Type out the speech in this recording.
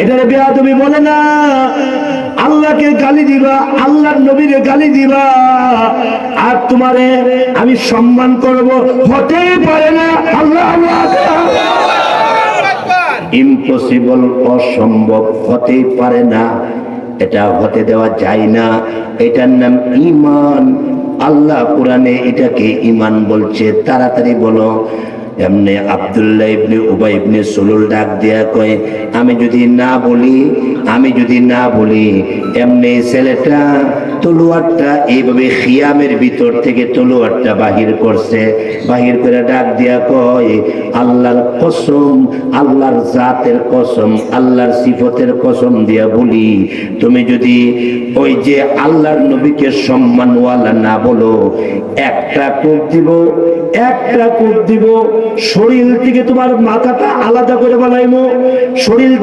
এটার বেয়াদবি বলে না। আল্লাহকে গালি দিবা, আল্লাহর নবীরে গালি দিবা, আর তোমারে আমি সম্মান করব, হতেই পারে না। আল্লাহ ইম্পসিবল, অসম্ভব, হতেই পারে না, এটা হতে দেওয়া যায় না। এটার নাম ঈমান। আল্লাহ কোরআনে এটাকে ঈমান বলছে। তাড়াতাড়ি বলো। এমনি আব্দুল্লাহ ইবনে উবাই ইবনে সুলুল ডাক দিয়া কয়, আমি যদি না বলি এমনি ছেলেটা তলোয়ারটা এইভাবে খিয়ামের ভিতর থেকে তলোয়ারটা বাহির করছে, বাহির করে ডাক দিয়া কয়, আল্লাহর কসম, আল্লাহর জাতের কসম, আল্লাহর সিফতের কসম দিয়া বলি, তুমি যদি ওই যে আল্লাহর নবীকে সম্মানওয়ালা না বলো, একটা কূপ দিব, শরীর থেকে তোমার মাথাটা আলাদা করে বানাইবো, শরীর